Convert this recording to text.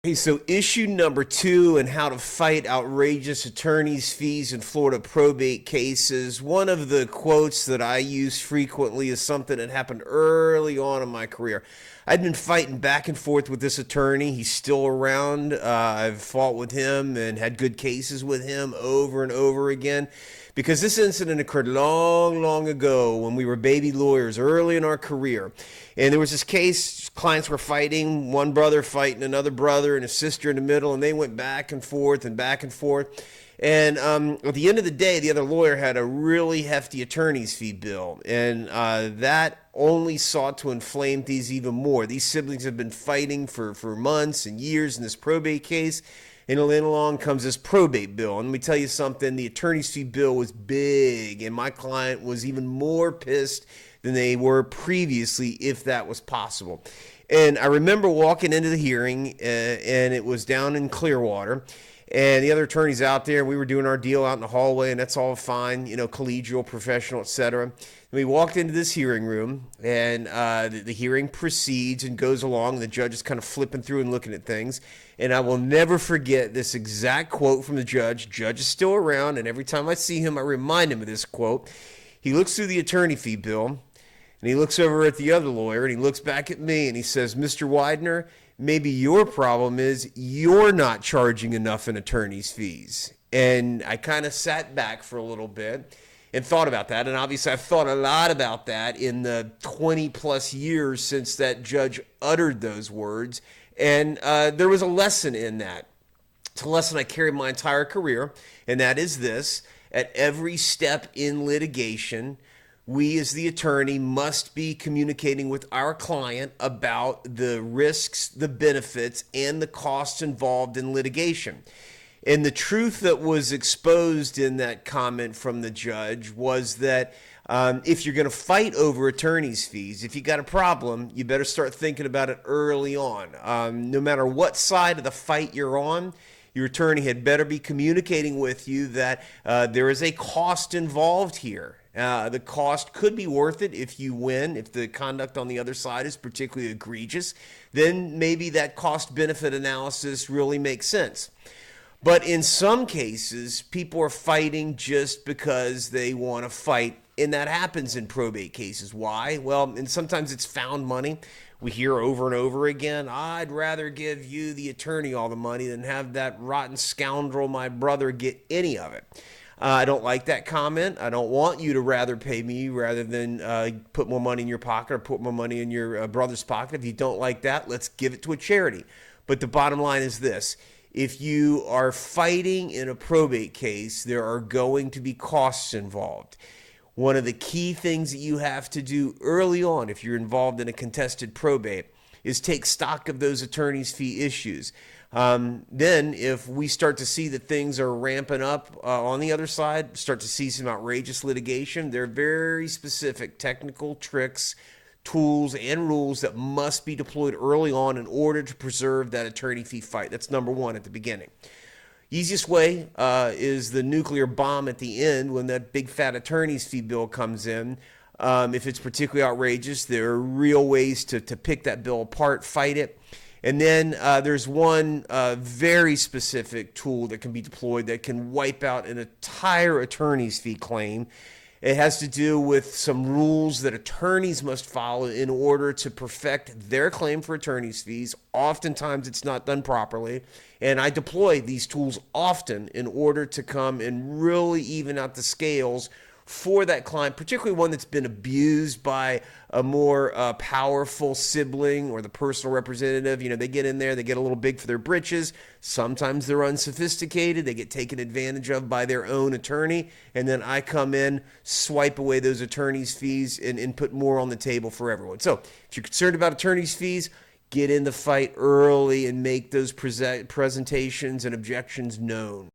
Hey, so issue number 2 and how to fight outrageous attorney's fees in Florida probate cases. One of the quotes that I use frequently is something that happened early on in my career. I'd been fighting back and forth with this attorney. He's still around. I've fought with him and had good cases with him over and over again because this incident occurred long, long ago when we were baby lawyers early in our career. And there was this case, clients were fighting, one brother fighting another brother and a sister in the middle, and they went back and forth and back and forth. And at the end of the day, the other lawyer had a really hefty attorney's fee bill, and that only sought to inflame these even more. These siblings have been fighting for months and years in this probate case, and then along comes this probate bill. And let me tell you something, the attorney's fee bill was big, and my client was even more pissed than they were previously, if that was possible. And I remember walking into the hearing, and it was down in Clearwater, and the other attorney's out there, and we were doing our deal out in the hallway, and that's all fine, collegial, professional, etc. And we walked into this hearing room, and the hearing proceeds and goes along, and the judge is kind of flipping through and looking at things. And I will never forget this exact quote from the judge. Judge is still around, and every time I see him, I remind him of this quote. He looks through the attorney fee bill, and he looks over at the other lawyer, and he looks back at me, and he says, "Mr. Weidner, maybe your problem is you're not charging enough in attorney's fees." And I kind of sat back for a little bit and thought about that. And obviously I've thought a lot about that in the 20 plus years since that judge uttered those words. And there was a lesson in that. It's a lesson I carried my entire career, and that is this: at every step in litigation, we as the attorney must be communicating with our client about the risks, the benefits, and the costs involved in litigation. And the truth that was exposed in that comment from the judge was that if you're going to fight over attorney's fees, if you got a problem, you better start thinking about it early on. No matter what side of the fight you're on, your attorney had better be communicating with you that there is a cost involved here. The cost could be worth it if you win. If the conduct on the other side is particularly egregious, then maybe that cost-benefit analysis really makes sense. But in some cases, people are fighting just because they want to fight, and that happens in probate cases. Why? Well, and sometimes it's found money. We hear over and over again, "I'd rather give you, the attorney, all the money than have that rotten scoundrel, my brother, get any of it." I don't like that comment. I don't want you to rather pay me rather than put more money in your pocket or put more money in your brother's pocket. If you don't like that, let's give it to a charity. But the bottom line is this: if you are fighting in a probate case, there are going to be costs involved. One of the key things that you have to do early on if you're involved in a contested probate is take stock of those attorney's fee issues. Then if we start to see that things are ramping up on the other side, start to see some outrageous litigation, there are very specific technical tricks, tools, and rules that must be deployed early on in order to preserve that attorney fee fight. That's number one at the beginning. Easiest way is the nuclear bomb at the end when that big fat attorney's fee bill comes in. If it's particularly outrageous, there are real ways to pick that bill apart, fight it. And then there's one very specific tool that can be deployed that can wipe out an entire attorney's fee claim. It has to do with some rules that attorneys must follow in order to perfect their claim for attorney's fees. Oftentimes it's not done properly, and I deploy these tools often in order to come and really even out the scales for that client, particularly one that's been abused by a more powerful sibling or the personal representative. They get in there, they get a little big for their britches. Sometimes they're unsophisticated. They get taken advantage of by their own attorney. And then I come in, swipe away those attorney's fees, and put more on the table for everyone. So if you're concerned about attorney's fees, get in the fight early and make those presentations and objections known.